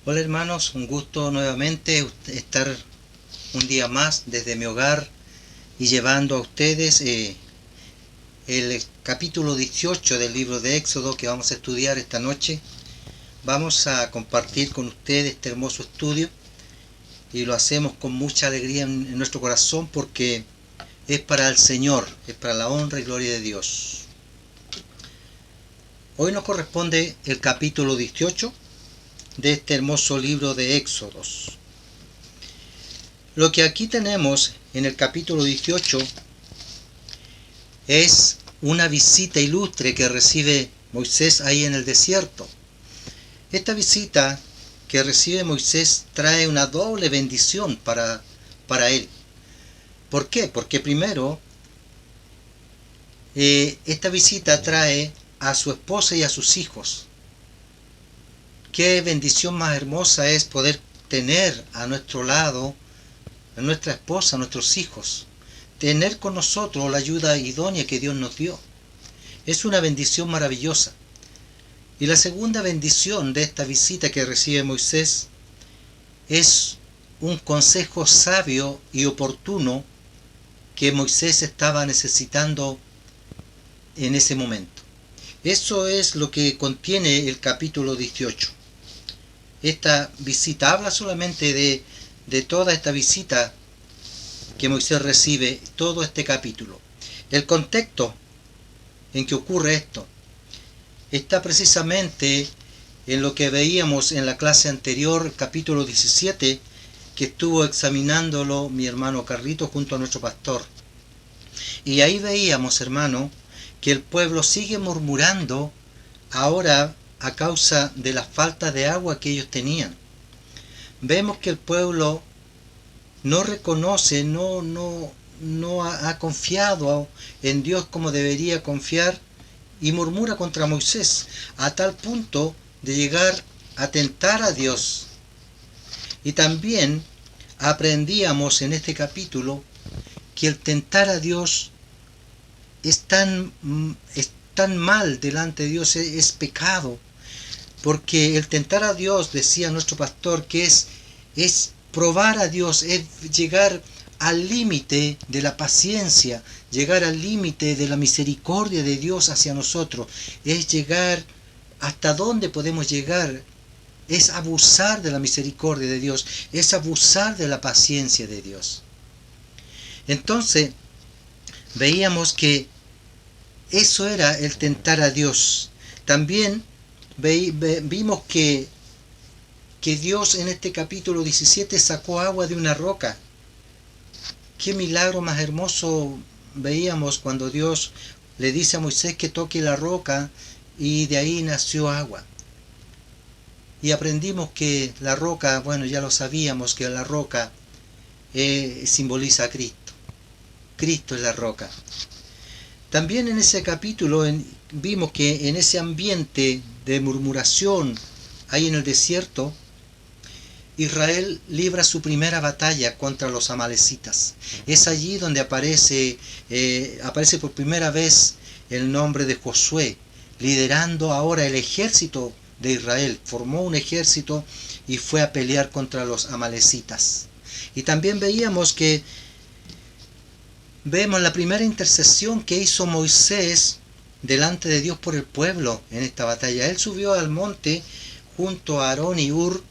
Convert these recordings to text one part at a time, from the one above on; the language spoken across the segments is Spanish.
Hola hermanos, un gusto nuevamente estar un día más desde mi hogar y llevando a ustedes el capítulo 18 del libro de Éxodo que vamos a estudiar esta noche. Vamos a compartir con ustedes este hermoso estudio y lo hacemos con mucha alegría en nuestro corazón porque es para el Señor, es para la honra y gloria de Dios. Hoy nos corresponde el capítulo 18 de este hermoso libro de Éxodos. Lo que aquí tenemos en el capítulo 18 es una visita ilustre que recibe Moisés ahí en el desierto. Esta visita que recibe Moisés trae una doble bendición para él. ¿Por qué? Porque primero, esta visita trae a su esposa y a sus hijos. Qué bendición más hermosa es poder tener a nuestro lado a nuestra esposa, a nuestros hijos, tener con nosotros la ayuda idónea que Dios nos dio. Es una bendición maravillosa. Y la segunda bendición de esta visita que recibe Moisés es un consejo sabio y oportuno que Moisés estaba necesitando en ese momento. Eso es lo que contiene el capítulo 18. Esta visita habla solamente de toda esta visita que Moisés recibe, todo este capítulo. El contexto en que ocurre esto está precisamente en lo que veíamos en la clase anterior, capítulo 17, que estuvo examinándolo mi hermano Carlito junto a nuestro pastor. Y ahí veíamos, hermano, que el pueblo sigue murmurando ahora a causa de la falta de agua que ellos tenían. Vemos que el pueblo no reconoce, no ha confiado en Dios como debería confiar y murmura contra Moisés a tal punto de llegar a tentar a Dios. Y también aprendíamos en este capítulo que el tentar a Dios es tan mal delante de Dios, es pecado, porque el tentar a Dios, decía nuestro pastor, que es probar a Dios, es llegar al límite de la paciencia, llegar al límite de la misericordia de Dios hacia nosotros, es llegar hasta dónde podemos llegar, es abusar de la misericordia de Dios, es abusar de la paciencia de Dios. Entonces, veíamos que eso era el tentar a Dios. También vimos que Dios en este capítulo 17 sacó agua de una roca. Qué milagro más hermoso veíamos cuando Dios le dice a Moisés que toque la roca y de ahí nació agua. Y aprendimos que la roca, bueno, ya lo sabíamos que la roca simboliza a Cristo. Cristo es la roca. También en ese capítulo vimos que en ese ambiente de murmuración ahí en el desierto, Israel libra su primera batalla contra los amalecitas. Es allí donde aparece por primera vez el nombre de Josué, liderando ahora el ejército de Israel. Formó un ejército y fue a pelear contra los amalecitas. Y también vemos la primera intercesión que hizo Moisés delante de Dios por el pueblo en esta batalla. Él subió al monte junto a Aarón y Hur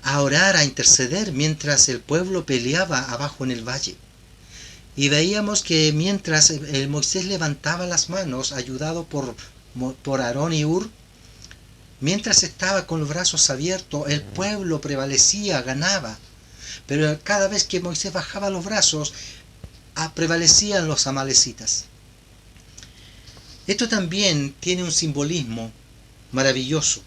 a orar, a interceder, mientras el pueblo peleaba abajo en el valle. Y veíamos que mientras el Moisés levantaba las manos, ayudado por Aarón y Hur, mientras estaba con los brazos abiertos, el pueblo prevalecía, ganaba. Pero cada vez que Moisés bajaba los brazos, prevalecían los amalecitas. Esto también tiene un simbolismo maravilloso.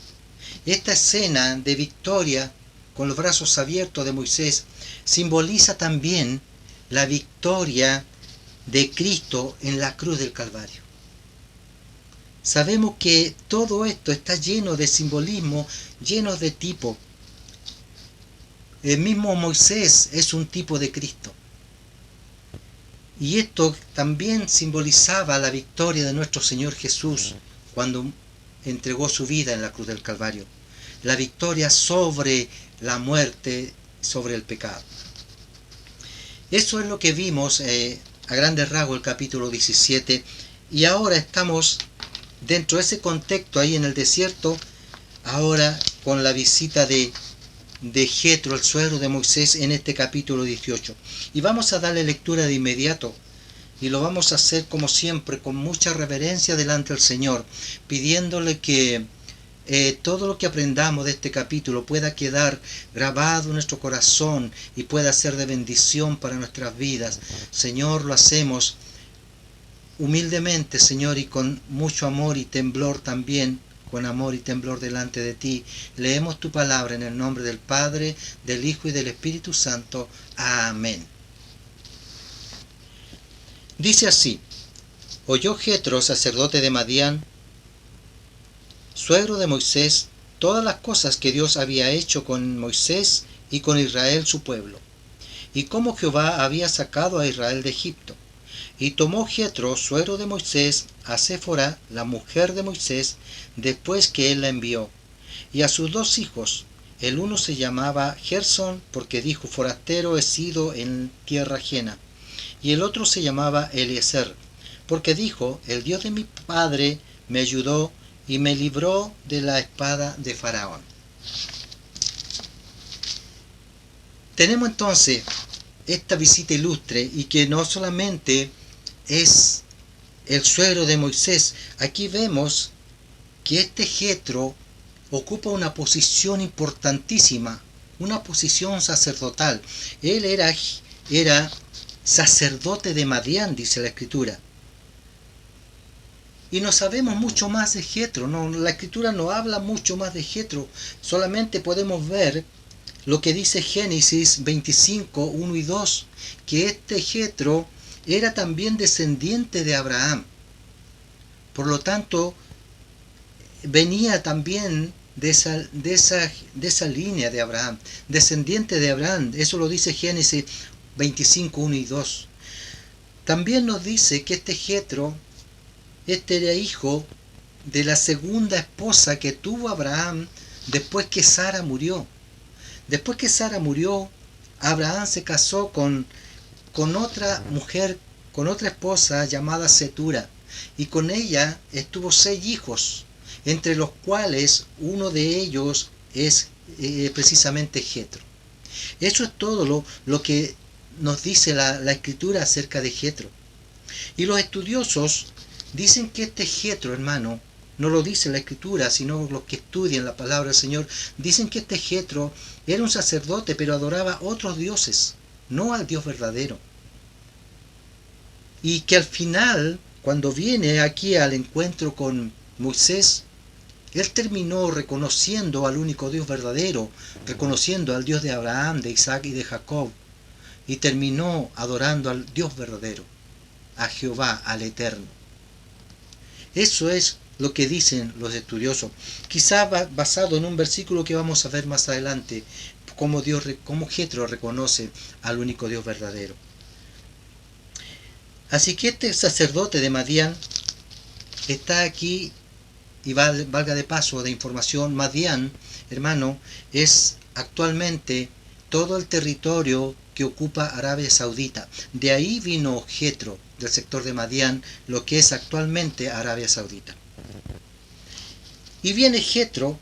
Esta escena de victoria con los brazos abiertos de Moisés simboliza también la victoria de Cristo en la cruz del Calvario. Sabemos que todo esto está lleno de simbolismo, lleno de tipo. El mismo Moisés es un tipo de Cristo. Y esto también simbolizaba la victoria de nuestro Señor Jesús cuando entregó su vida en la cruz del Calvario. la victoria sobre la muerte, sobre el pecado. Eso es lo que vimos a grandes rasgos el capítulo 17, y ahora estamos dentro de ese contexto ahí en el desierto, ahora con la visita de Jetro, el suegro de Moisés, en este capítulo 18. Y vamos a darle lectura de inmediato, y lo vamos a hacer como siempre, con mucha reverencia delante del Señor, pidiéndole que todo lo que aprendamos de este capítulo pueda quedar grabado en nuestro corazón y pueda ser de bendición para nuestras vidas. Señor, lo hacemos humildemente, Señor, y con mucho amor y temblor también, con amor y temblor delante de ti. Leemos tu palabra en el nombre del Padre, del Hijo y del Espíritu Santo. Amén. Dice así: oyó Jetro, sacerdote de Madián, suegro de Moisés, todas las cosas que Dios había hecho con Moisés y con Israel su pueblo, y cómo Jehová había sacado a Israel de Egipto. Y tomó Jetro, suegro de Moisés, a Séfora, la mujer de Moisés, después que él la envió, y a sus 2 hijos. El uno se llamaba Gersón, porque dijo: forastero he sido en tierra ajena. Y el otro se llamaba Eliezer, porque dijo: el Dios de mi padre me ayudó y me libró de la espada de Faraón. Tenemos entonces esta visita ilustre, y que no solamente es el suegro de Moisés. Aquí vemos que este Jetro ocupa una posición importantísima, una posición sacerdotal. Él era sacerdote de Madián, dice la Escritura. Y no sabemos mucho más de Jetro, la Escritura no habla mucho más de Jetro, solamente podemos ver lo que dice Génesis 25, 1 y 2, que este Jetro era también descendiente de Abraham. Por lo tanto, venía también de esa línea de Abraham, descendiente de Abraham. Eso lo dice Génesis 25, 1 y 2. También nos dice que este Jetro, era hijo de la segunda esposa que tuvo Abraham después que Sara murió. Después que Sara murió, Abraham se casó con otra mujer, con otra esposa llamada Setura, y con ella tuvo 6 hijos, entre los cuales uno de ellos es precisamente Jetro. Eso es todo lo que nos dice la Escritura acerca de Jetro. Y los estudiosos dicen que este Jetro, hermano, no lo dice la Escritura, sino los que estudian la palabra del Señor, dicen que este Jetro era un sacerdote, pero adoraba otros dioses, no al Dios verdadero. Y que al final, cuando viene aquí al encuentro con Moisés, él terminó reconociendo al único Dios verdadero, reconociendo al Dios de Abraham, de Isaac y de Jacob, y terminó adorando al Dios verdadero, a Jehová, al Eterno. Eso es lo que dicen los estudiosos, quizá basado en un versículo que vamos a ver más adelante, cómo Jetro reconoce al único Dios verdadero. Así que este sacerdote de Madián está aquí, y valga de paso de información, Madián, hermano, es actualmente todo el territorio que ocupa Arabia Saudita. De ahí vino Jetro, del sector de Madián, lo que es actualmente Arabia Saudita. Y viene Jetro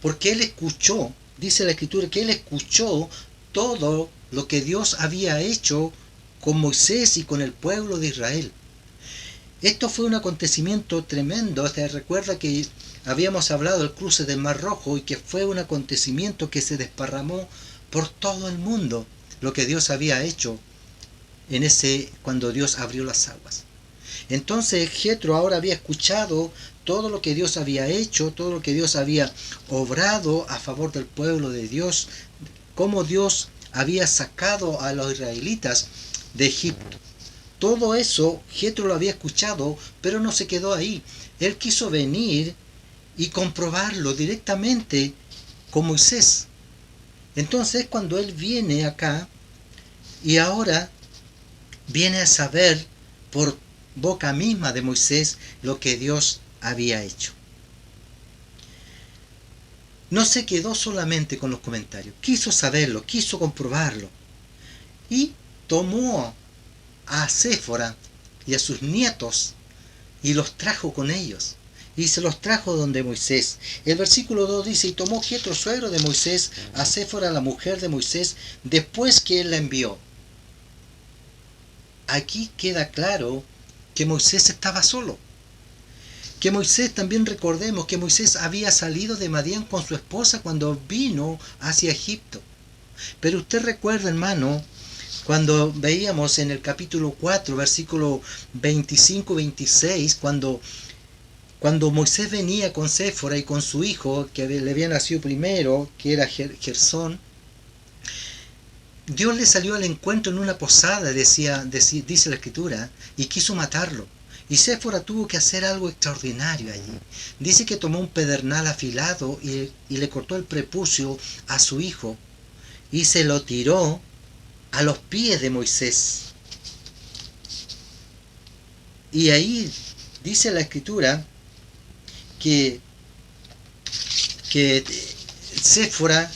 porque él escuchó, dice la Escritura, que él escuchó todo lo que Dios había hecho con Moisés y con el pueblo de Israel. Esto fue un acontecimiento tremendo. Se recuerda que habíamos hablado del cruce del Mar Rojo, y que fue un acontecimiento que se desparramó por todo el mundo, lo que Dios había hecho cuando Dios abrió las aguas. Entonces Jetro ahora había escuchado todo lo que Dios había hecho, todo lo que Dios había obrado a favor del pueblo de Dios, cómo Dios había sacado a los israelitas de Egipto. Todo eso Jetro lo había escuchado, pero no se quedó ahí. Él quiso venir y comprobarlo directamente con Moisés. Entonces cuando él viene acá, y ahora viene a saber por boca misma de Moisés lo que Dios había hecho. no se quedó solamente con los comentarios, quiso saberlo, quiso comprobarlo, y tomó a Séfora y a sus nietos y los trajo con ellos. Y se los trajo donde Moisés. El versículo 2 dice, y tomó Jetro, suegro de Moisés, a Séfora, la mujer de Moisés, después que él la envió. Aquí queda claro que Moisés estaba solo. Que Moisés, también recordemos que Moisés había salido de Madián con su esposa cuando vino hacia Egipto. Pero usted recuerda, hermano, cuando veíamos en el capítulo 4, versículo 25-26, cuando Moisés venía con Séfora y con su hijo, que le había nacido primero, que era Gersón, Dios le salió al encuentro en una posada, dice la escritura, y quiso matarlo. Y Séfora tuvo que hacer algo extraordinario allí. Dice que tomó un pedernal afilado y le cortó el prepucio a su hijo y se lo tiró a los pies de Moisés. Y ahí dice la escritura que Séfora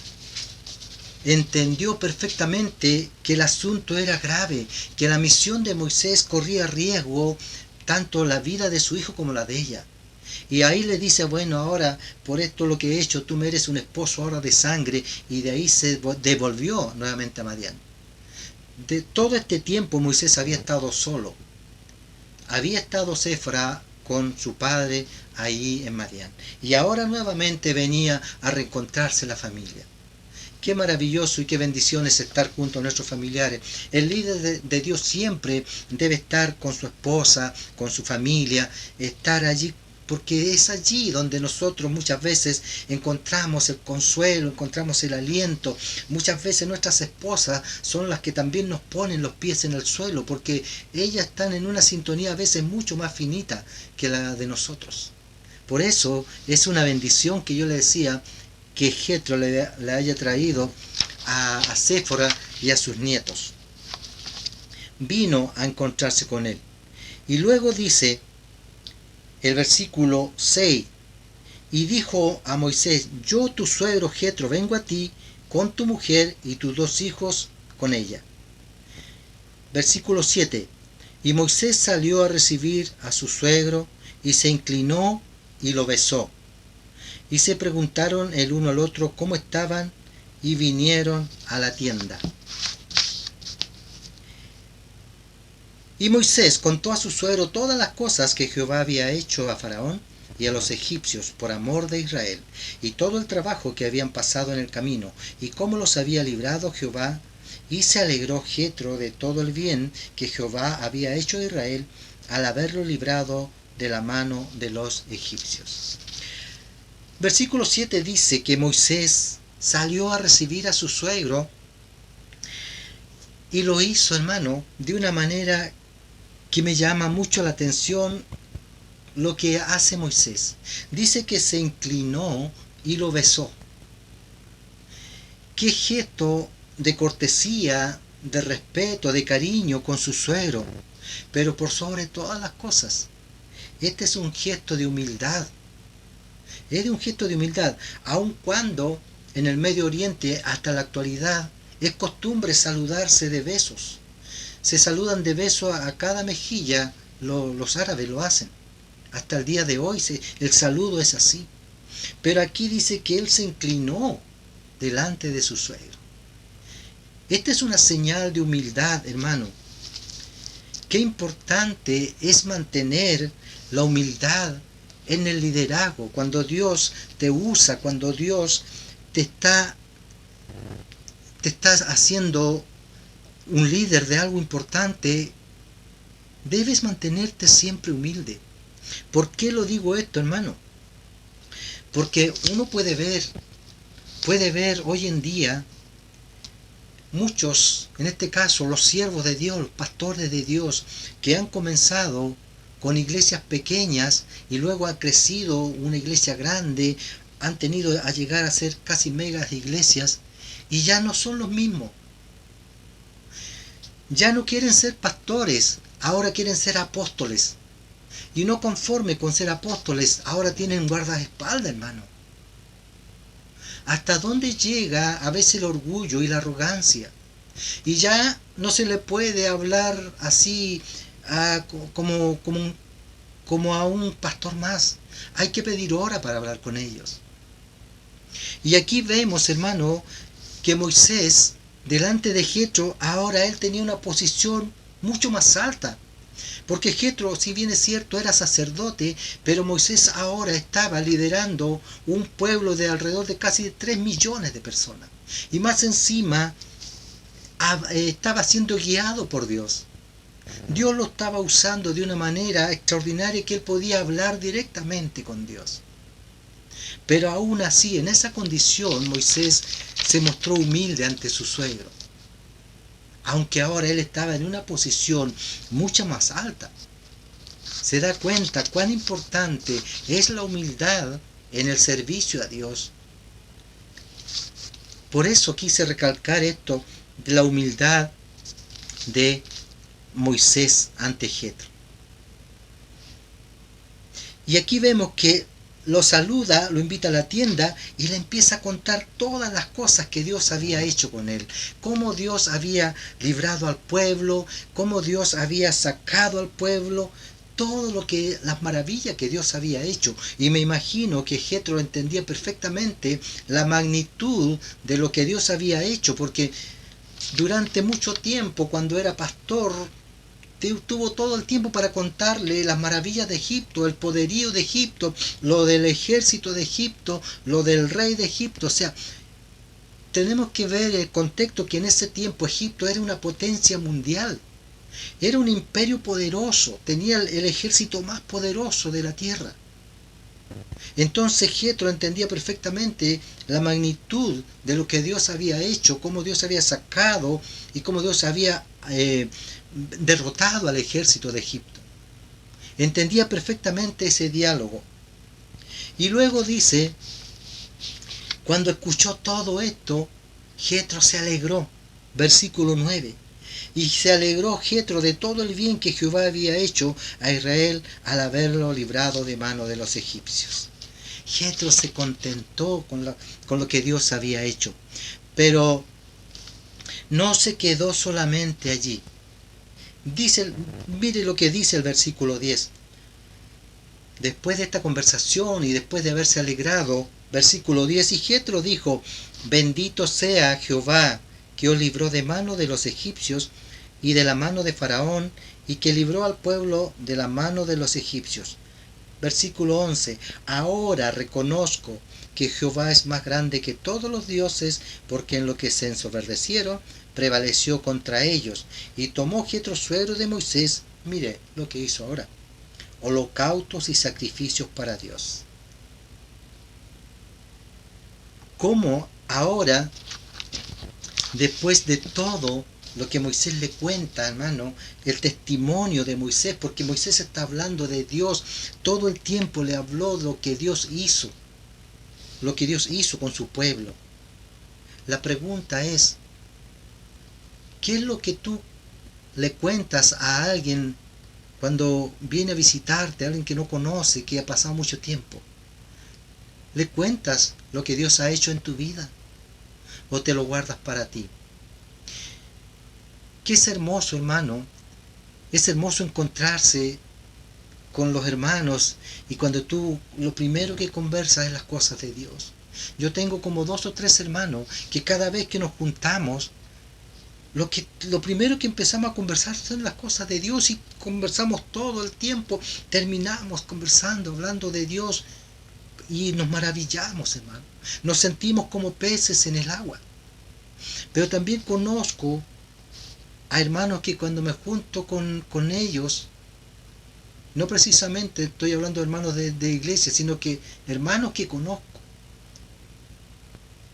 entendió perfectamente que el asunto era grave, que la misión de Moisés corría riesgo tanto la vida de su hijo como la de ella. Y ahí le dice, bueno, ahora por esto lo que he hecho, tú me eres un esposo ahora de sangre, y de ahí se devolvió nuevamente a Madián. De todo este tiempo Moisés había estado solo. Había estado Séfora con su padre ahí en Madián. Y ahora nuevamente venía a reencontrarse la familia. Qué maravilloso y qué bendición es estar junto a nuestros familiares. El líder de Dios siempre debe estar con su esposa, con su familia, estar allí, porque es allí donde nosotros muchas veces encontramos el consuelo, encontramos el aliento. Muchas veces nuestras esposas son las que también nos ponen los pies en el suelo, porque ellas están en una sintonía a veces mucho más finita que la de nosotros. Por eso es una bendición que yo le decía, que Jetro le haya traído a Séfora y a sus nietos. Vino a encontrarse con él. Y luego dice el versículo 6, y dijo a Moisés, yo tu suegro Jetro vengo a ti con tu mujer y tus 2 hijos con ella. Versículo 7, y Moisés salió a recibir a su suegro y se inclinó y lo besó. Y se preguntaron el uno al otro cómo estaban y vinieron a la tienda. Y Moisés contó a su suegro todas las cosas que Jehová había hecho a Faraón y a los egipcios por amor de Israel, y todo el trabajo que habían pasado en el camino, y cómo los había librado Jehová, y se alegró Jetro de todo el bien que Jehová había hecho a Israel al haberlo librado de la mano de los egipcios. Versículo 7 dice que Moisés salió a recibir a su suegro y lo hizo, hermano, de una manera que me llama mucho la atención lo que hace Moisés. Dice que se inclinó y lo besó. Qué gesto de cortesía, de respeto, de cariño con su suegro. Pero por sobre todas las cosas, este es un gesto de humildad. Es un gesto de humildad, aun cuando en el Medio Oriente hasta la actualidad es costumbre saludarse de besos. Se saludan de beso a cada mejilla, los árabes lo hacen. Hasta el día de hoy el saludo es así. Pero aquí dice que él se inclinó delante de su suegro. Esta es una señal de humildad, hermano. Qué importante es mantener la humildad en el liderazgo, cuando Dios te usa, cuando Dios te está haciendo un líder de algo importante, debes mantenerte siempre humilde. ¿Por qué lo digo esto, hermano? Porque uno puede ver hoy en día muchos, en este caso los siervos de Dios, los pastores de Dios, que han comenzado con iglesias pequeñas y luego ha crecido una iglesia grande, han tenido a llegar a ser casi megas iglesias y ya no son los mismos. Ya no quieren ser pastores, ahora quieren ser apóstoles. Y no conforme con ser apóstoles, ahora tienen guardaespaldas, hermano. hasta dónde llega a veces el orgullo y la arrogancia. Y ya no se le puede hablar así como a un pastor más. Hay que pedir hora para hablar con ellos. Y aquí vemos, hermano, que Moisés, delante de Jetro, ahora él tenía una posición mucho más alta. Porque Jetro, si bien es cierto, era sacerdote, pero Moisés ahora estaba liderando un pueblo de alrededor de casi 3 millones de personas. Y más encima, estaba siendo guiado por Dios. Dios lo estaba usando de una manera extraordinaria que él podía hablar directamente con Dios. Pero aún así, en esa condición, Moisés se mostró humilde ante su suegro. Aunque ahora él estaba en una posición mucho más alta. Se da cuenta cuán importante es la humildad en el servicio a Dios. Por eso quise recalcar esto de la humildad de Moisés ante Jetro. Y aquí vemos que lo saluda, lo invita a la tienda y le empieza a contar todas las cosas que Dios había hecho con él. Cómo Dios había librado al pueblo, cómo Dios había sacado al pueblo, las maravillas que Dios había hecho. Y me imagino que Jetro entendía perfectamente la magnitud de lo que Dios había hecho, porque durante mucho tiempo, cuando era pastor, tuvo todo el tiempo para contarle las maravillas de Egipto, el poderío de Egipto, lo del ejército de Egipto, lo del rey de Egipto. O sea, tenemos que ver el contexto que en ese tiempo Egipto era una potencia mundial. Era un imperio poderoso, tenía el ejército más poderoso de la tierra. Entonces Jetro entendía perfectamente la magnitud de lo que Dios había hecho, cómo Dios había sacado y cómo Dios había derrotado al ejército de Egipto. Entendía perfectamente ese diálogo. Y luego dice, cuando escuchó todo esto, Jetro se alegró. Versículo 9. Y se alegró Jetro de todo el bien que Jehová había hecho a Israel al haberlo librado de mano de los egipcios. Jetro se contentó con lo que Dios había hecho. Pero no se quedó solamente allí. Mire lo que dice el versículo 10. Después de esta conversación y después de haberse alegrado, versículo 10, y Jetro dijo, bendito sea Jehová, que os libró de mano de los egipcios y de la mano de Faraón, y que libró al pueblo de la mano de los egipcios. Versículo 11, ahora reconozco que Jehová es más grande que todos los dioses, porque en lo que se ensoberdecieron, prevaleció contra ellos, y tomó Jetro suegro de Moisés, mire lo que hizo ahora, holocaustos y sacrificios para Dios. ¿Cómo ahora, después de todo lo que Moisés le cuenta, hermano, el testimonio de Moisés, porque Moisés está hablando de Dios, todo el tiempo le habló de lo que Dios hizo con su pueblo? La pregunta es, ¿qué es lo que tú le cuentas a alguien cuando viene a visitarte, a alguien que no conoce, que ha pasado mucho tiempo? ¿Le cuentas lo que Dios ha hecho en tu vida? ¿O te lo guardas para ti? Que es hermoso, hermano. Es hermoso encontrarse con los hermanos y cuando tú lo primero que conversas es las cosas de Dios. Yo tengo como 2 o 3 hermanos que cada vez que nos juntamos, lo primero que empezamos a conversar son las cosas de Dios y conversamos todo el tiempo. Terminamos conversando, hablando de Dios y nos maravillamos, hermano. Nos sentimos como peces en el agua. Pero también conozco a hermanos que cuando me junto con ellos, no precisamente estoy hablando de hermanos de iglesia, sino que hermanos que conozco.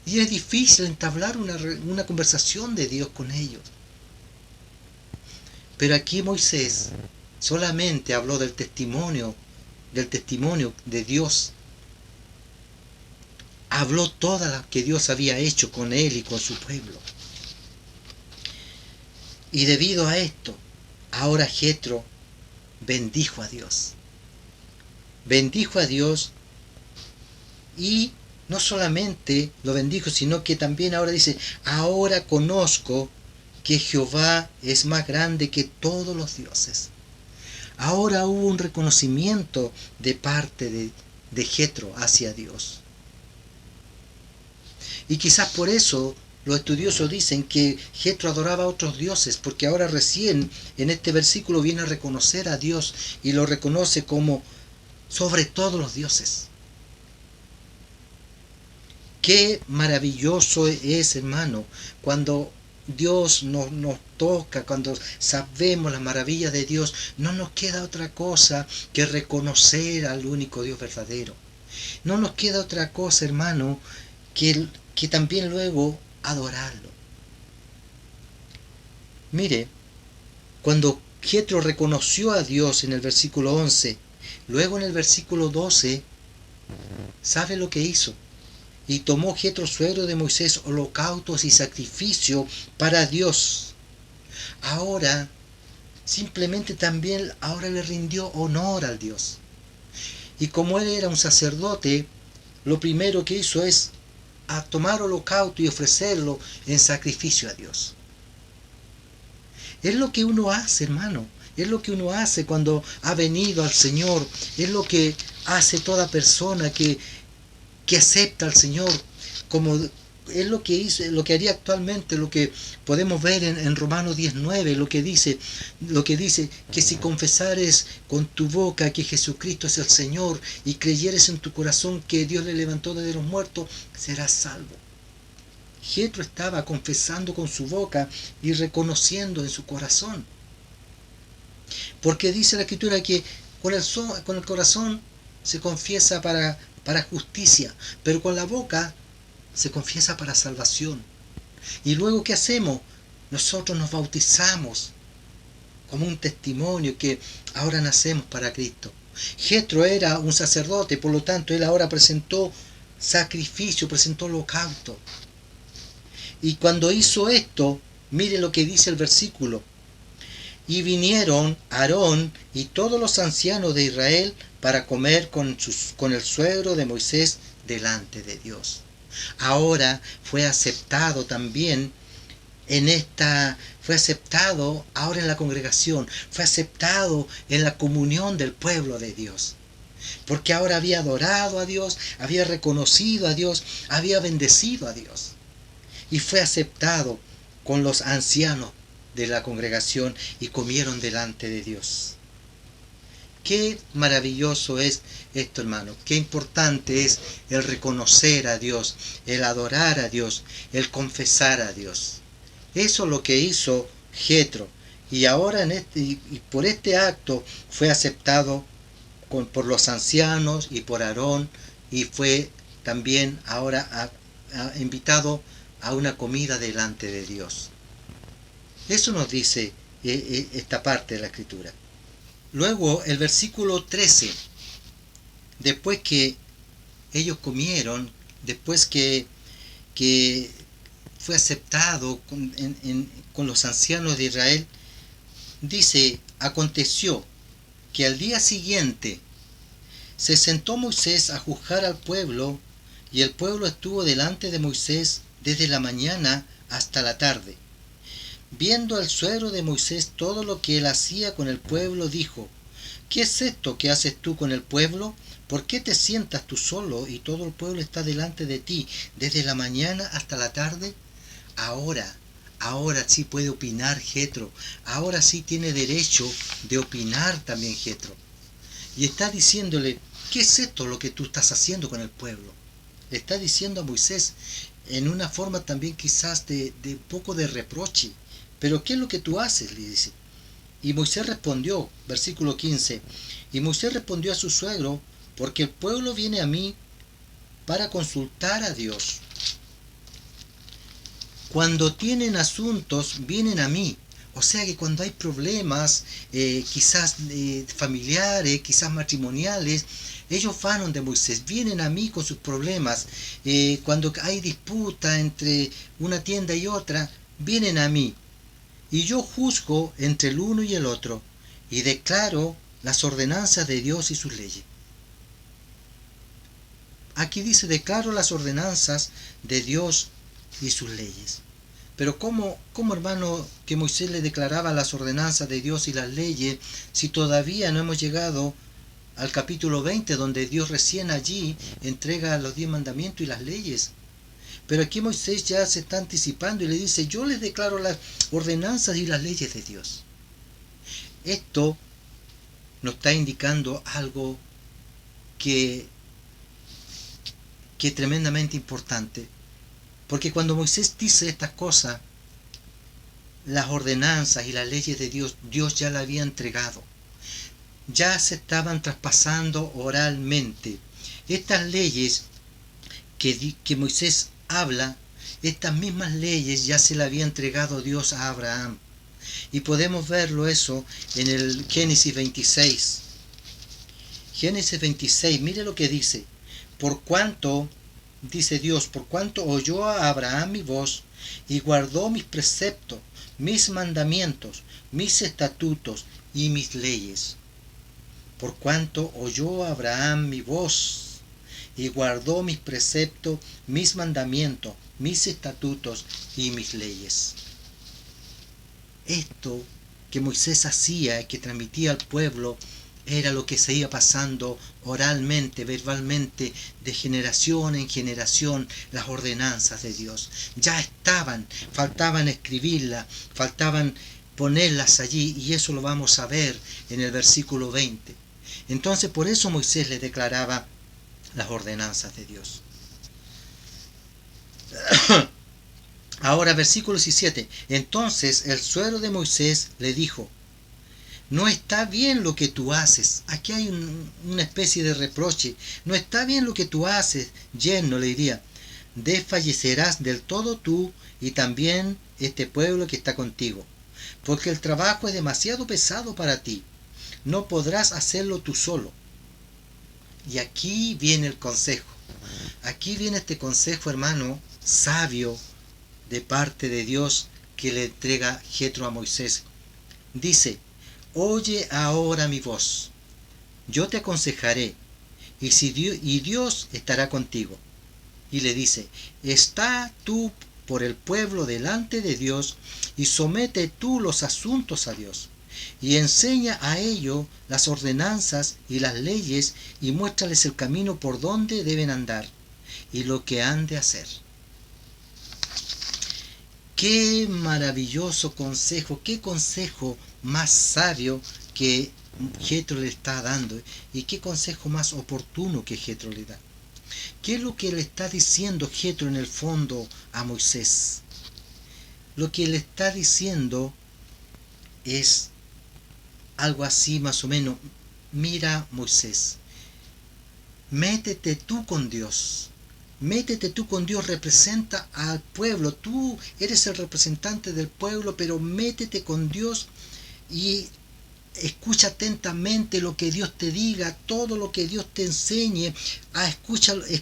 Y es difícil entablar una conversación de Dios con ellos. Pero aquí Moisés solamente habló del testimonio de Dios. Habló toda la que Dios había hecho con él y con su pueblo. Y debido a esto, ahora Jetro bendijo a Dios. Bendijo a Dios y no solamente lo bendijo, sino que también ahora dice, ahora conozco que Jehová es más grande que todos los dioses. Ahora hubo un reconocimiento de parte de Jetro hacia Dios. Y quizás por eso los estudiosos dicen que Jetro adoraba a otros dioses, porque ahora recién en este versículo viene a reconocer a Dios y lo reconoce como sobre todos los dioses. Qué maravilloso es, hermano, cuando Dios nos toca, cuando sabemos las maravillas de Dios, no nos queda otra cosa que reconocer al único Dios verdadero. No nos queda otra cosa, hermano, que también luego adorarlo. Mire, cuando Jetro reconoció a Dios en el versículo 11, luego en el versículo 12, ¿sabe lo que hizo? Y tomó Jetro, suegro de Moisés, holocaustos y sacrificio para Dios. Ahora, simplemente también ahora le rindió honor al Dios. Y como él era un sacerdote, lo primero que hizo es a tomar holocausto y ofrecerlo en sacrificio a Dios. Es lo que uno hace, hermano. Es lo que uno hace cuando ha venido al Señor. Es lo que hace toda persona que acepta al Señor, como es lo que hizo, lo que haría actualmente, lo que podemos ver en Romanos 19, lo que dice que si confesares con tu boca que Jesucristo es el Señor y creyeres en tu corazón que Dios le levantó de los muertos, serás salvo. Jetro estaba confesando con su boca y reconociendo en su corazón, porque dice la Escritura que con el corazón se confiesa para justicia, pero con la boca se confiesa para salvación. Y luego, ¿qué hacemos? Nosotros nos bautizamos como un testimonio que ahora nacemos para Cristo. Jetro era un sacerdote, por lo tanto, él ahora presentó sacrificio, presentó holocausto. Y cuando hizo esto, mire lo que dice el versículo. Y vinieron Aarón y todos los ancianos de Israel para comer con el suegro de Moisés delante de Dios. Ahora fue aceptado también fue aceptado ahora en la congregación, fue aceptado en la comunión del pueblo de Dios. Porque ahora había adorado a Dios, había reconocido a Dios, había bendecido a Dios. Y fue aceptado con los ancianos de la congregación y comieron delante de Dios. Qué maravilloso es esto, hermano. Qué importante es el reconocer a Dios, el adorar a Dios, el confesar a Dios. Eso es lo que hizo Jetro. Y ahora por este acto fue aceptado por los ancianos y por Aarón, y fue también ahora invitado a una comida delante de Dios. Eso nos dice esta parte de la Escritura. Luego el versículo 13, después que ellos comieron, después que fue aceptado con los ancianos de Israel, dice, aconteció que al día siguiente se sentó Moisés a juzgar al pueblo, y el pueblo estuvo delante de Moisés desde la mañana hasta la tarde. Viendo el suegro de Moisés todo lo que él hacía con el pueblo, dijo, ¿qué es esto que haces tú con el pueblo? ¿Por qué te sientas tú solo y todo el pueblo está delante de ti desde la mañana hasta la tarde? Ahora sí puede opinar Jetro, ahora sí tiene derecho de opinar también Jetro. Y está diciéndole, ¿qué es esto lo que tú estás haciendo con el pueblo? Le está diciendo a Moisés en una forma también quizás de un poco de reproche. ¿Pero qué es lo que tú haces?, le dice. Y Moisés respondió, versículo 15, y Moisés respondió a su suegro, porque el pueblo viene a mí para consultar a Dios. Cuando tienen asuntos, vienen a mí. O sea que cuando hay problemas, quizás familiares, quizás matrimoniales, ellos van donde Moisés, vienen a mí con sus problemas. Cuando hay disputa entre una tienda y otra, vienen a mí. Y yo juzgo entre el uno y el otro, y declaro las ordenanzas de Dios y sus leyes. Aquí dice, declaro las ordenanzas de Dios y sus leyes. Pero ¿cómo, hermano, que Moisés le declaraba las ordenanzas de Dios y las leyes si todavía no hemos llegado al capítulo 20, donde Dios recién allí entrega los 10 mandamientos y las leyes? Pero aquí Moisés ya se está anticipando y le dice, yo les declaro las ordenanzas y las leyes de Dios. Esto nos está indicando algo que es tremendamente importante. Porque cuando Moisés dice estas cosas, las ordenanzas y las leyes de Dios, Dios ya la había entregado. Ya se estaban traspasando oralmente. Estas leyes que Moisés habla, estas mismas leyes ya se le había entregado Dios a Abraham. Y podemos verlo eso en el Génesis 26. Génesis 26, mire lo que dice. Por cuanto, dice Dios, por cuanto oyó a Abraham mi voz y guardó mis preceptos, mis mandamientos, mis estatutos y mis leyes. Por cuanto oyó a Abraham mi voz y guardó mis preceptos, mis mandamientos, mis estatutos y mis leyes. Esto que Moisés hacía, que transmitía al pueblo, era lo que se iba pasando oralmente, verbalmente, de generación en generación, las ordenanzas de Dios. Ya estaban, faltaban escribirlas, faltaban ponerlas allí, y eso lo vamos a ver en el versículo 20. Entonces por eso Moisés le declaraba las ordenanzas de Dios. Ahora versículo 17. Entonces el suegro de Moisés le dijo, no está bien lo que tú haces. Aquí hay una especie de reproche. No está bien lo que tú haces, yerno, le diría. Desfallecerás del todo tú y también este pueblo que está contigo, porque el trabajo es demasiado pesado para ti. No podrás hacerlo tú solo. Y aquí viene el consejo. Aquí viene este consejo, hermano, sabio, de parte de Dios, que le entrega Jetro a Moisés. Dice, oye ahora mi voz, yo te aconsejaré, y Dios estará contigo. Y le dice, está tú por el pueblo delante de Dios, y somete tú los asuntos a Dios, y enseña a ellos las ordenanzas y las leyes, y muéstrales el camino por donde deben andar, y lo que han de hacer. Qué maravilloso consejo, qué consejo más sabio que Jetro le está dando, y qué consejo más oportuno que Jetro le da. ¿Qué es lo que le está diciendo Jetro en el fondo a Moisés? Lo que le está diciendo es algo así más o menos. Mira, Moisés, métete tú con Dios. Métete tú con Dios, representa al pueblo. Tú eres el representante del pueblo, pero métete con Dios y escucha atentamente lo que Dios te diga, todo lo que Dios te enseñe.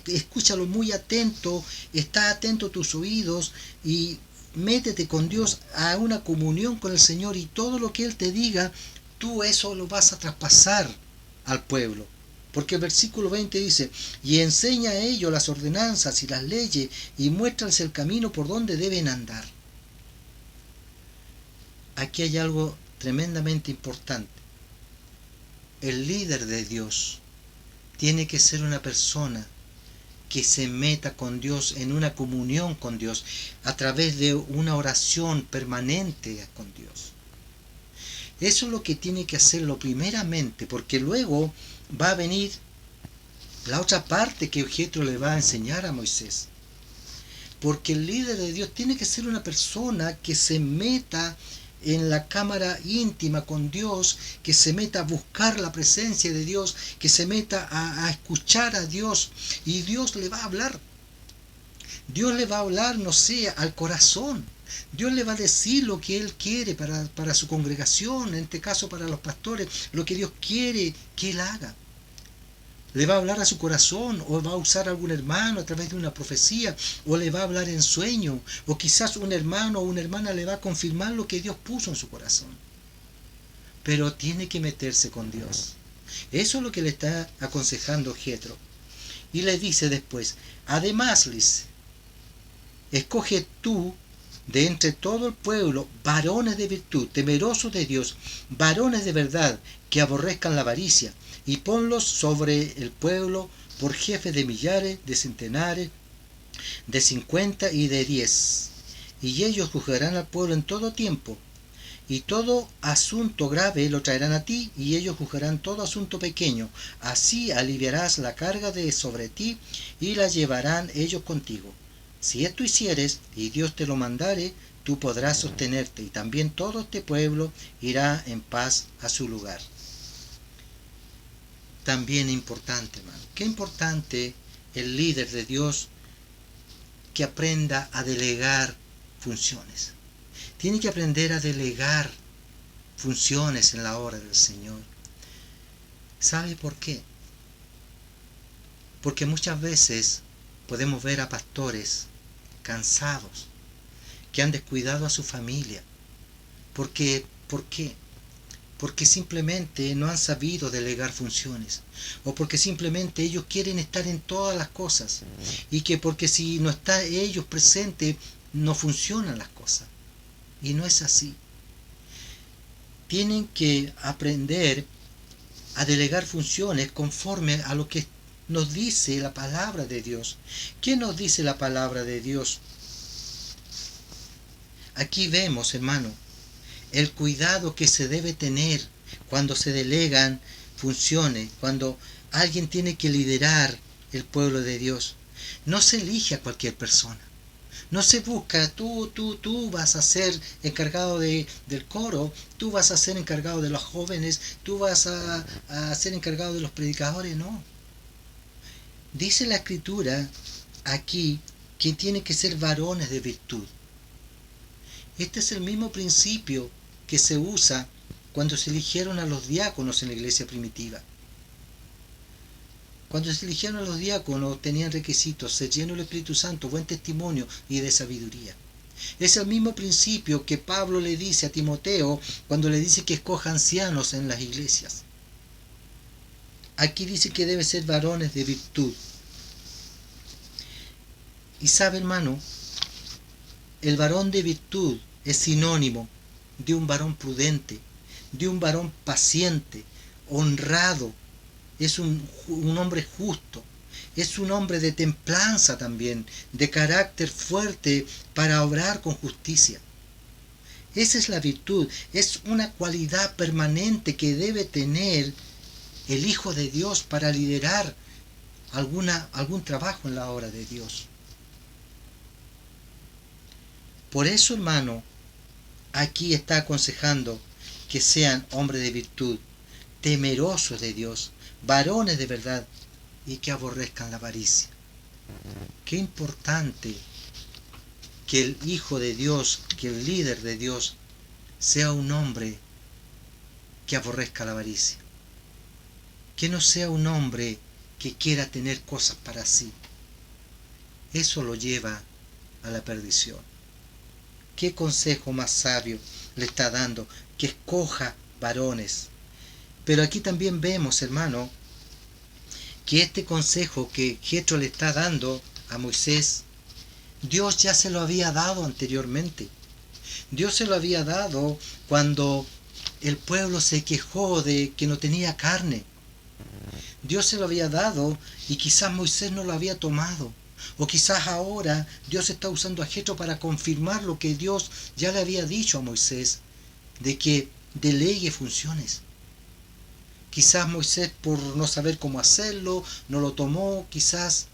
Escúchalo muy atento, está atento a tus oídos y métete con Dios a una comunión con el Señor, y todo lo que Él te diga, tú eso lo vas a traspasar al pueblo. Porque el versículo 20 dice, y enseña a ellos las ordenanzas y las leyes, y muéstrales el camino por donde deben andar. Aquí hay algo tremendamente importante. El líder de Dios tiene que ser una persona que se meta con Dios, en una comunión con Dios, a través de una oración permanente con Dios. Eso es lo que tiene que hacerlo primeramente, porque luego va a venir la otra parte que Jetro le va a enseñar a Moisés. Porque el líder de Dios tiene que ser una persona que se meta en la cámara íntima con Dios, que se meta a buscar la presencia de Dios, que se meta a escuchar a Dios, y Dios le va a hablar. Dios le va a hablar, no sé, al corazón. Dios le va a decir lo que Él quiere para su congregación, en este caso para los pastores, lo que Dios quiere que Él haga. Le va a hablar a su corazón, o va a usar a algún hermano a través de una profecía, o le va a hablar en sueño, o quizás un hermano o una hermana le va a confirmar lo que Dios puso en su corazón. Pero tiene que meterse con Dios. Eso es lo que le está aconsejando Jetro. Y le dice después, además, les escoge tú de entre todo el pueblo varones de virtud, temerosos de Dios, varones de verdad, que aborrezcan la avaricia, y ponlos sobre el pueblo por jefes de millares, de centenares, de 50 y de 10. Y ellos juzgarán al pueblo en todo tiempo, y todo asunto grave lo traerán a ti, y ellos juzgarán todo asunto pequeño. Así aliviarás la carga de sobre ti, y la llevarán ellos contigo. Si esto hicieres, y Dios te lo mandare, tú podrás sostenerte, y también todo este pueblo irá en paz a su lugar. También importante, hermano, qué importante el líder de Dios que aprenda a delegar funciones. Tiene que aprender a delegar funciones en la obra del Señor. ¿Sabe por qué? Porque muchas veces podemos ver a pastores cansados, que han descuidado a su familia. ¿Por qué? Porque simplemente no han sabido delegar funciones, o porque simplemente ellos quieren estar en todas las cosas, y que porque si no están ellos presentes, no funcionan las cosas. Y no es así. Tienen que aprender a delegar funciones conforme a lo que nos dice la palabra de Dios. ¿Qué nos dice la palabra de Dios? Aquí vemos, hermano, el cuidado que se debe tener cuando se delegan funciones, cuando alguien tiene que liderar el pueblo de Dios. No se elige a cualquier persona. No se busca, tú vas a ser encargado del coro, tú vas a ser encargado de los jóvenes, tú vas a ser encargado de los predicadores, no. Dice la Escritura aquí que tienen que ser varones de virtud. Este es el mismo principio que se usa cuando se eligieron a los diáconos en la iglesia primitiva. Cuando se eligieron a los diáconos tenían requisitos: ser llenos del Espíritu Santo, buen testimonio y de sabiduría. Es el mismo principio que Pablo le dice a Timoteo cuando le dice que escoja ancianos en las iglesias. Aquí dice que debe ser varones de virtud. Y sabe, hermano, el varón de virtud es sinónimo de un varón prudente, de un varón paciente, honrado. Es un hombre justo, es un hombre de templanza también, de carácter fuerte para obrar con justicia. Esa es la virtud, es una cualidad permanente que debe tener el Hijo de Dios para liderar algún trabajo en la obra de Dios. Por eso, hermano, aquí está aconsejando que sean hombres de virtud, temerosos de Dios, varones de verdad, y que aborrezcan la avaricia. Qué importante que el Hijo de Dios, que el líder de Dios, sea un hombre que aborrezca la avaricia. Que no sea un hombre que quiera tener cosas para sí. Eso lo lleva a la perdición. ¿Qué consejo más sabio le está dando? Que escoja varones. Pero aquí también vemos, hermano, que este consejo que Jetro le está dando a Moisés, Dios ya se lo había dado anteriormente. Dios se lo había dado cuando el pueblo se quejó de que no tenía carne. Dios se lo había dado y quizás Moisés no lo había tomado. O quizás ahora Dios está usando a Jetro para confirmar lo que Dios ya le había dicho a Moisés, de que delegue funciones. Quizás Moisés, por no saber cómo hacerlo, no lo tomó, quizás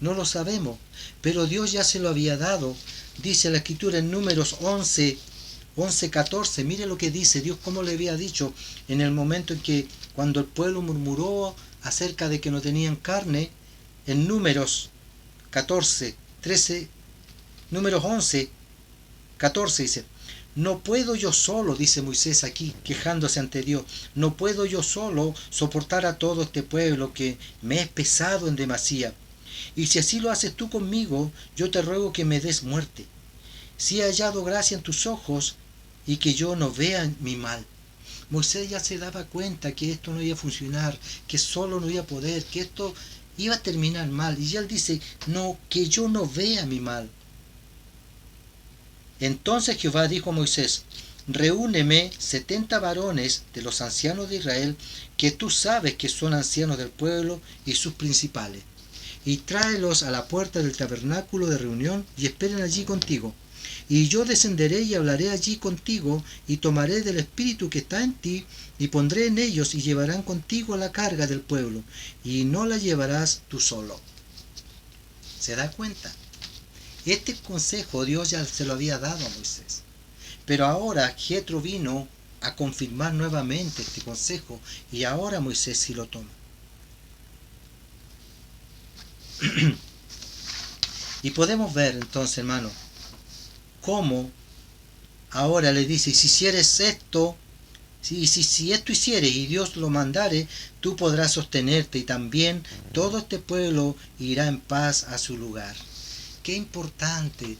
no lo sabemos, pero Dios ya se lo había dado. Dice la Escritura en Números 11:14, mire lo que dice Dios, cómo le había dicho en el momento en que cuando el pueblo murmuró acerca de que no tenían carne. En Números 11:14 dice: no puedo yo solo, dice Moisés aquí, quejándose ante Dios, no puedo yo solo soportar a todo este pueblo que me es pesado en demasía. Y si así lo haces tú conmigo, yo te ruego que me des muerte. Si he hallado gracia en tus ojos y que yo no vea mi mal. Moisés ya se daba cuenta que esto no iba a funcionar, que solo no iba a poder, que esto iba a terminar mal. Y él dice, no, que yo no vea mi mal. Entonces Jehová dijo a Moisés, reúneme 70 varones de los ancianos de Israel, que tú sabes que son ancianos del pueblo y sus principales, y tráelos a la puerta del tabernáculo de reunión y esperen allí contigo. Y yo descenderé y hablaré allí contigo, y tomaré del espíritu que está en ti, y pondré en ellos, y llevarán contigo la carga del pueblo, y no la llevarás tú solo. ¿Se da cuenta? Este consejo Dios ya se lo había dado a Moisés. Pero ahora Jetro vino a confirmar nuevamente este consejo, y ahora Moisés sí lo toma. Y podemos ver entonces, hermano, cómo ahora le dice, si hicieres esto, si esto hicieres y Dios lo mandare, tú podrás sostenerte, y también todo este pueblo irá en paz a su lugar. Qué importante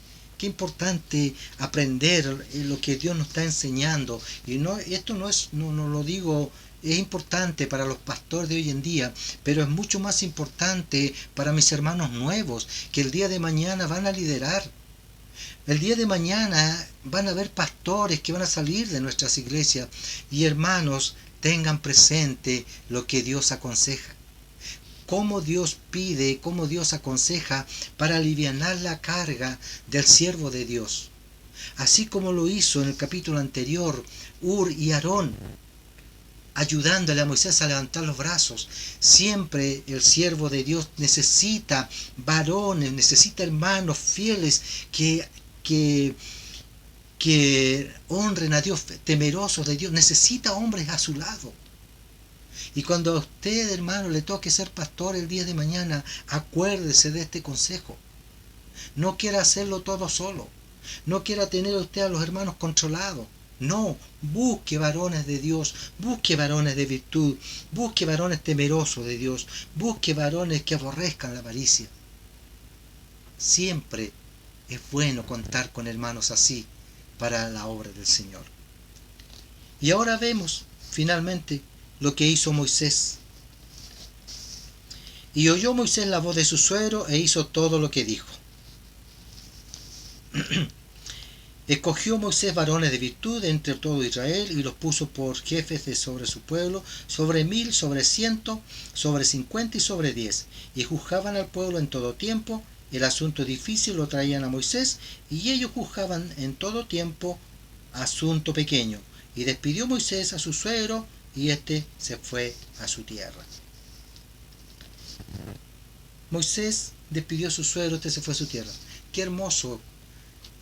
aprender lo que Dios nos está enseñando. Y esto no lo digo, es importante para los pastores de hoy en día, pero es mucho más importante para mis hermanos nuevos, que el día de mañana van a liderar. El día de mañana van a haber pastores que van a salir de nuestras iglesias, y hermanos, tengan presente lo que Dios aconseja. Cómo Dios pide, cómo Dios aconseja para alivianar la carga del siervo de Dios. Así como lo hizo en el capítulo anterior, Hur y Aarón, ayudándole a Moisés a levantar los brazos. Siempre el siervo de Dios necesita varones, necesita hermanos fieles que honren a Dios, temerosos de Dios. Necesita hombres a su lado. Y cuando a usted, hermano, le toque ser pastor el día de mañana, acuérdese de este consejo. No quiera hacerlo todo solo. No quiera tener usted a los hermanos controlados. No, busque varones de Dios, busque varones de virtud, busque varones temerosos de Dios, busque varones que aborrezcan la avaricia. Siempre es bueno contar con hermanos así para la obra del Señor. Y ahora vemos, finalmente, lo que hizo Moisés. Y oyó Moisés la voz de su suegro e hizo todo lo que dijo. Escogió Moisés varones de virtud entre todo Israel, y los puso por jefes de sobre su pueblo, sobre 1000, sobre 100, sobre 50 y sobre 10. Y juzgaban al pueblo en todo tiempo. El asunto difícil lo traían a Moisés, y ellos juzgaban en todo tiempo asunto pequeño. Y despidió Moisés a su suegro, y éste se fue a su tierra. Moisés despidió a su suegro, este se fue a su tierra. Qué hermoso.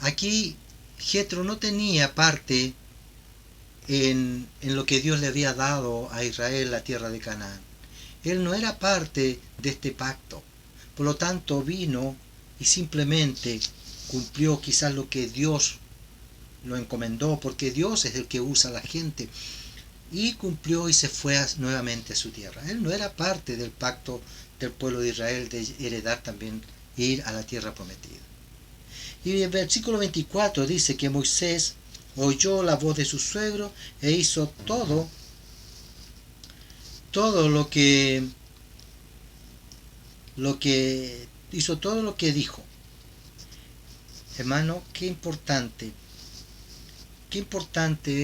Aquí Jetro no tenía parte en lo que Dios le había dado a Israel, la tierra de Canaán. Él no era parte de este pacto. Por lo tanto, vino y simplemente cumplió quizás lo que Dios lo encomendó, porque Dios es el que usa a la gente. Y cumplió y se fue nuevamente a su tierra. Él no era parte del pacto del pueblo de Israel de heredar también, ir a la tierra prometida. Y el versículo 24 dice que Moisés oyó la voz de su suegro e hizo todo lo que hizo todo lo que dijo. Hermano, qué importante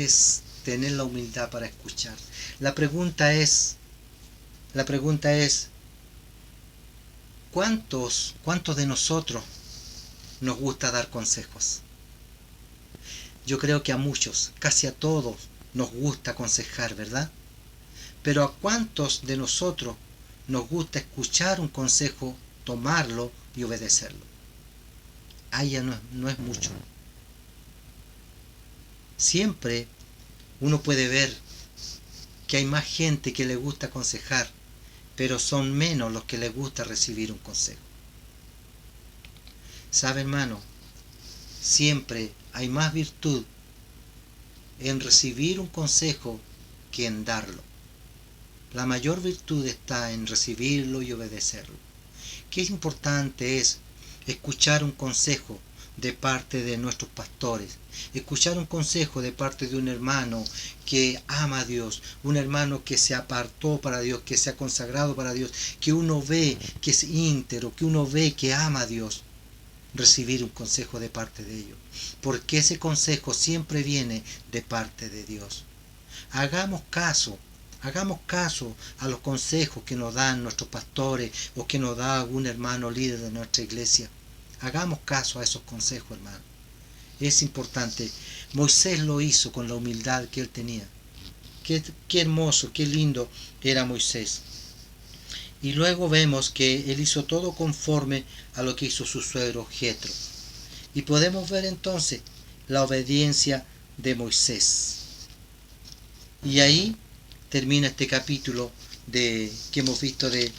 es tener la humildad para escuchar. La pregunta es, ¿cuántos de nosotros nos gusta dar consejos? Yo creo que a muchos, casi a todos, nos gusta aconsejar, ¿verdad? Pero ¿a cuántos de nosotros nos gusta escuchar un consejo, tomarlo y obedecerlo? Ahí ya no es mucho. Siempre uno puede ver que hay más gente que le gusta aconsejar, pero son menos los que les gusta recibir un consejo. ¿Sabe, hermano? Siempre hay más virtud en recibir un consejo que en darlo. La mayor virtud está en recibirlo y obedecerlo. Qué importante es escuchar un consejo, de parte de nuestros pastores, escuchar un consejo de parte de un hermano que ama a Dios, un hermano que se apartó para Dios, que se ha consagrado para Dios, que uno ve que es íntegro, que uno ve que ama a Dios, recibir un consejo de parte de ellos, porque ese consejo siempre viene de parte de Dios. Hagamos caso a los consejos que nos dan nuestros pastores o que nos da algún hermano líder de nuestra iglesia. Hagamos caso a esos consejos, hermano. Es importante. Moisés lo hizo con la humildad que él tenía. Qué hermoso, qué lindo era Moisés. Y luego vemos que él hizo todo conforme a lo que hizo su suegro Jetro. Y podemos ver entonces la obediencia de Moisés. Y ahí termina este capítulo que hemos visto de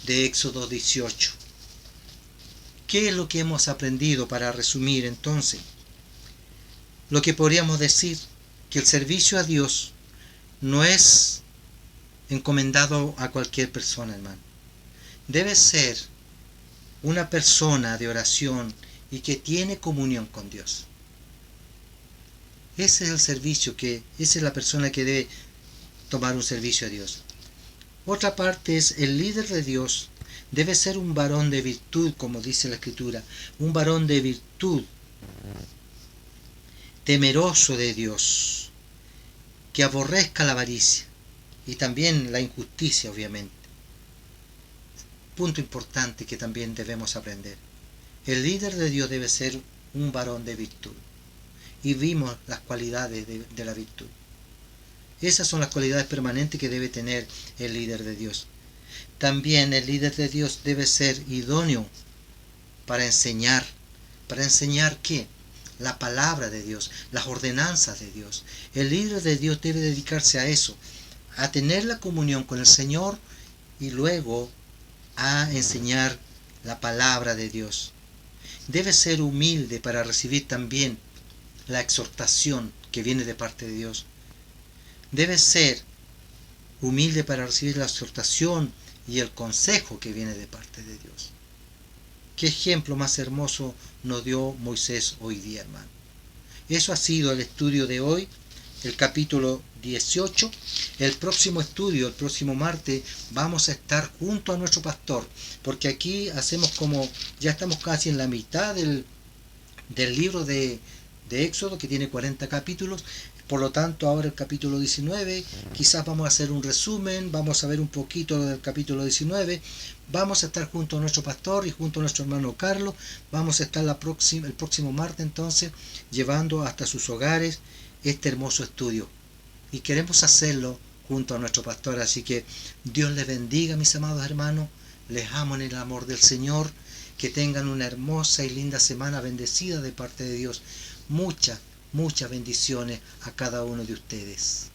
Éxodo 18. ¿Qué es lo que hemos aprendido para resumir entonces? Lo que podríamos decir, que el servicio a Dios no es encomendado a cualquier persona, hermano. Debe ser una persona de oración y que tiene comunión con Dios. Ese es el servicio, esa es la persona que debe tomar un servicio a Dios. Otra parte es el líder de Dios debe ser un varón de virtud, como dice la Escritura, un varón de virtud, temeroso de Dios, que aborrezca la avaricia y también la injusticia, obviamente. Punto importante que también debemos aprender. El líder de Dios debe ser un varón de virtud. Y vimos las cualidades de la virtud. Esas son las cualidades permanentes que debe tener el líder de Dios. También el líder de Dios debe ser idóneo para enseñar. ¿Para enseñar qué? La palabra de Dios, las ordenanzas de Dios. El líder de Dios debe dedicarse a eso, a tener la comunión con el Señor y luego a enseñar la palabra de Dios. Debe ser humilde para recibir también la exhortación que viene de parte de Dios. Debe ser humilde para recibir la exhortación y el consejo que viene de parte de Dios. ¿Qué ejemplo más hermoso nos dio Moisés hoy día, hermano? Eso ha sido el estudio de hoy, el capítulo 18. El próximo estudio, el próximo martes, vamos a estar junto a nuestro pastor, porque aquí hacemos como, ya estamos casi en la mitad del libro de Éxodo, que tiene 40 capítulos. Por lo tanto, ahora el capítulo 19, quizás vamos a hacer un resumen, vamos a ver un poquito del capítulo 19, vamos a estar junto a nuestro pastor y junto a nuestro hermano Carlos, vamos a estar el próximo martes entonces, llevando hasta sus hogares este hermoso estudio. Y queremos hacerlo junto a nuestro pastor, así que Dios les bendiga, mis amados hermanos, les amo en el amor del Señor, que tengan una hermosa y linda semana bendecida de parte de Dios. Muchas bendiciones a cada uno de ustedes.